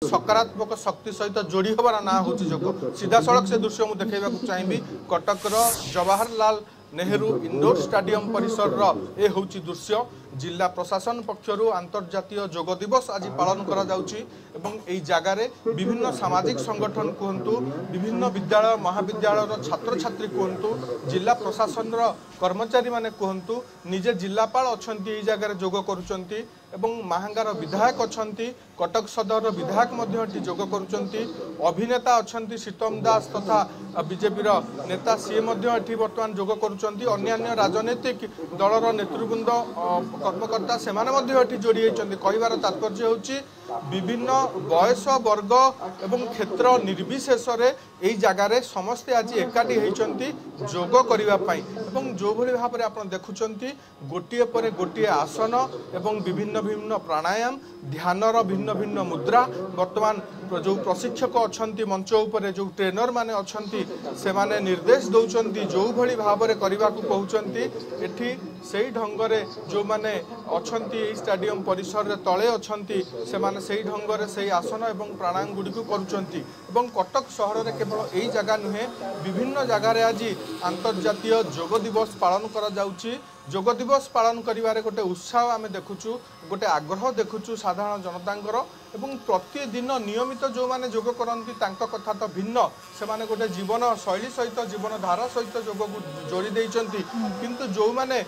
सकारात्मक शक्ति सहित जोड़ी हबार ना हूँ जोग सीधा सड़क से दृश्य मुझे देखा चाहिए कटकर जवाहरलाल नेहरू इंडोर स्टाडियम परिसर ए हूँ दृश्य जिला प्रशासन पक्षर अंतर्जातीय योग दिवस आज पालन करा जाउची एवं एई जगार विभिन्न सामाजिक संगठन कहतु विभिन्न विद्यालय महाविद्यालय छात्र छात्री कहतु जिला प्रशासन कर्मचारी माने कहतु निजे जिलापाल अछंती एई जगार योग करूचंती एवं महांगार विधायक अछंती कटक सदर विधायक मध्य योग करूचंती अभिनेता अछंती सीतम दास तथा बीजेपी नेता सी बर्तमान योग करूचंती अन्य राजनीतिक दलर नेतृवृंद कर्मकर्ता से जोड़ी होती कहबार तात्पर्य होची विभिन्न बयस वर्ग एवं क्षेत्र निर्विशेष यही जगार समस्ते आज एकाठी होती योग करने जो भली भाव में आप देखुंट गोटे पर गोटे आसन एवं विभिन्न भिन्न प्राणायाम ध्यानर भिन्न भिन्न मुद्रा वर्तमान जो प्रशिक्षक अच्छा मंच उपर जो ट्रेनर माने अच्छा से माने निर्देश दौरान जो भली भाव में करने को कहते एठी से ढंगरे जो माने अच्छा स्टाडियम परिसर तले अच्छा से ढंगरे से आसन एवं प्राणायाम गुड़ी करुँच कटक सहर में केवल यही जगह नुहे विभिन्न जगार आज अंतर्जातीय योग दिवस पालन करा जाउची योग दिवस पालन करिवारे गोटे उत्साह आम देखुचु गोटे आग्रह देखुचु साधारण जनतांकर एवं प्रतिदिन नियमित जो माने योग करती कथा तो भिन्न से माने गोटे जीवन शैली सहित जीवन धारा सहित योग को जोड़ी देइचंती किंतु जो माने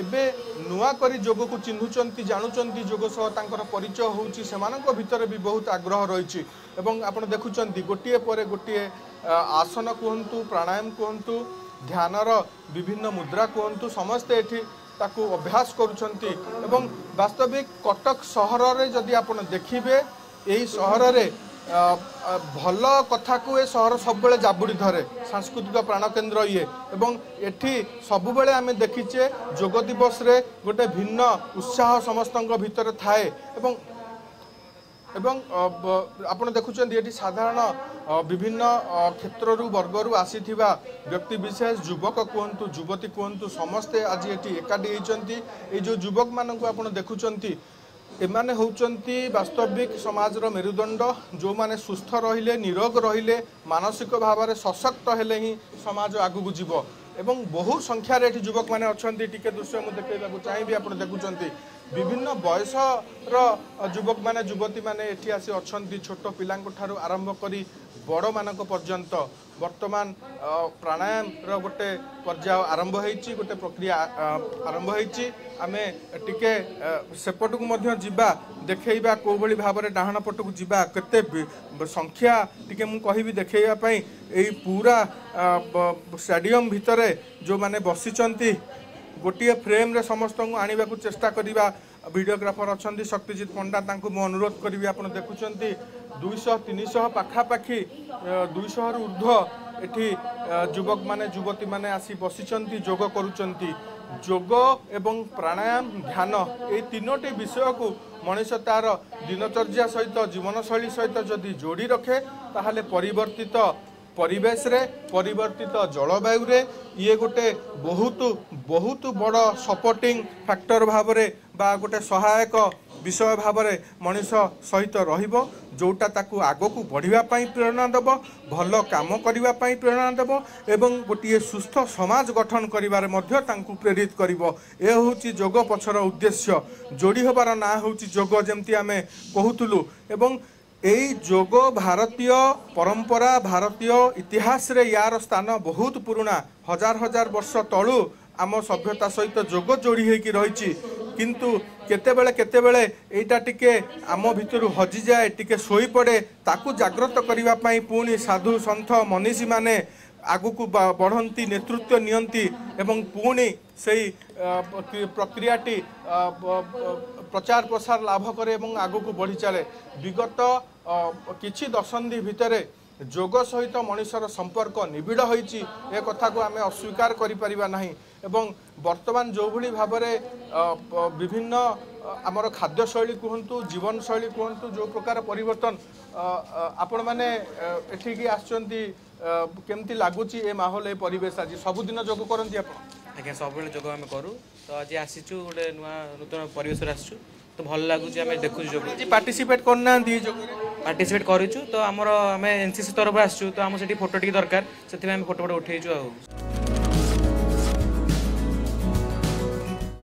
एबे नुआ करी योग को चिन्हुचंती जानुचंती योग सह तांकर परिचय होउची सेमानक भितर भी बहुत आग्रह रही एवं आपण देखुचंती गोटिए पर गोटिए आसन कहतु प्राणायाम कहतु ध्यानर विभिन्न मुद्रा कहतु समस्ते एठी ताकू अभ्यास करुछंती एवं वास्तविक कटक सहर रे जदि आपण देखिबे एही सहर रे भल कथा को ए सहर सब बेले जाबुड़ी धरे सांस्कृतिक प्राण केन्द्र ये एवं एठी सब बेले आमे देखिचे योग दिवस रे गोटे भिन्न उत्साह समस्तक भितर थाए एवं आपण देखुचंदी एठी साधारण विभिन्न क्षेत्र वर्गर आसीथिबा व्यक्ति विशेष युवक कहतु युवती कहतु समस्ते आज एठी एकाठी होइचंती ए जो युवक मानक आपण देखुचंती एमाने होउचंती वास्तविक समाजर मेरुदंड जो माने सुस्थ रहिले निरोग रहिले मानसिक भाव में सशक्त हेले ही समाज आगु जीव एवं बहु संख्यार एठी युवक माने अछंती टिके दृश्य मु देखेबाकू चाहिए आपण देखुचंती विभिन्न बयसर युवक माने युवती माने एठी आसी अछंती छोट पिलांक ठारू आरंभ करी बड़ मानक पर्यंत वर्तमान प्राणायाम रो गोटे पर्याय आरंभ होईची गोटे प्रक्रिया आरंभ होईची आमे टिके सेपट को मध्य जिबा देखैबा को भली भाव में डाहण पट को जिबा केते संख्या टिके मु कहिबी देखैबा पई एई पूरा स्टेडियम भितरे जो माने बसिचंती गोटे फ्रेम रे समस्त को आनिबा को चेष्टा करिबा वीडियोग्राफर अच्छा शक्तिजित पंडा तांको मु अनुरोध करी आप देखुंट 200-300 पाखापाखि 200 रु ऊर्ध्व एठी युवक माने युवती माने आसी बसिचंती योग करुचंती योग एवं प्राणायाम ध्यान ये तीनोटी विषय को मनुष्य तार दिनचर्या सहित जीवनशैली सहित जदि जोड़ी रखे ताहले परिवर्तित परिवेश रे परिवर्तित जलवायु रे ये गोटे बहुत बहुत बड़ सपोर्टिंग फैक्टर भाव रे बा गोटे सहायक विषय भाव में मनुष्य सहित रहिबो जोटा ताकू आगो को बढ़िबा पई प्रेरणा देव भल काम करिबा पई प्रेरणा देव एवं गोटे सुस्थ समाज गठन करिबारे मध्य तांकू प्रेरित करिवो ए होची योग पछर उद्देश्य जोड़ी होबार ना होची योग जेमती आमे कहूतलु एवं यही योग भारतीय परंपरा भारतीय इतिहास रे यार स्थान बहुत पुराना हजार हजार वर्ष तलू आम सभ्यता सहित योग जोड़ी होगी रही किंतु केतेबेले एटा टिके आम भितर हजि जाए टिके सोई पड़े ताकू जागृत करिबा पई पुणी साधु सन्थ मनीषी माने आगु को बढ़ंती नेतृत्व नियंती एवं पुणी से प्रक्रियाटी प्रचार प्रसार लाभ करे एवं आगु को बढ़ी चले विगत किछि दशंधि भितर योग सहित मनुष्यर संपर्क निबिड़ होइछि ए कथा को आमे अस्वीकार करि परिबा नाही एवं वर्तमान जो भली भाव में विभिन्न आमर खाद्य शैली कहतु जीवन शैली कहतु जो प्रकार परिवर्तन आपण माने एठिकी आछंती केमती लागुची ए माहौल ए परिवेश आज सबुदिन योग करंती आपण आज्ञा सब योग आम करूँ तो आज आसीचु गोटे नुआ नूतन परिवेश आसचु तो भल लगुच आम देखु योग पार्टिसिपेट करना योग पार्टिसिपेट करूँ तो आमर आम एनसीसी तरफ आसू तो आम से फोटो टी दरकार से फोटो उठेचु।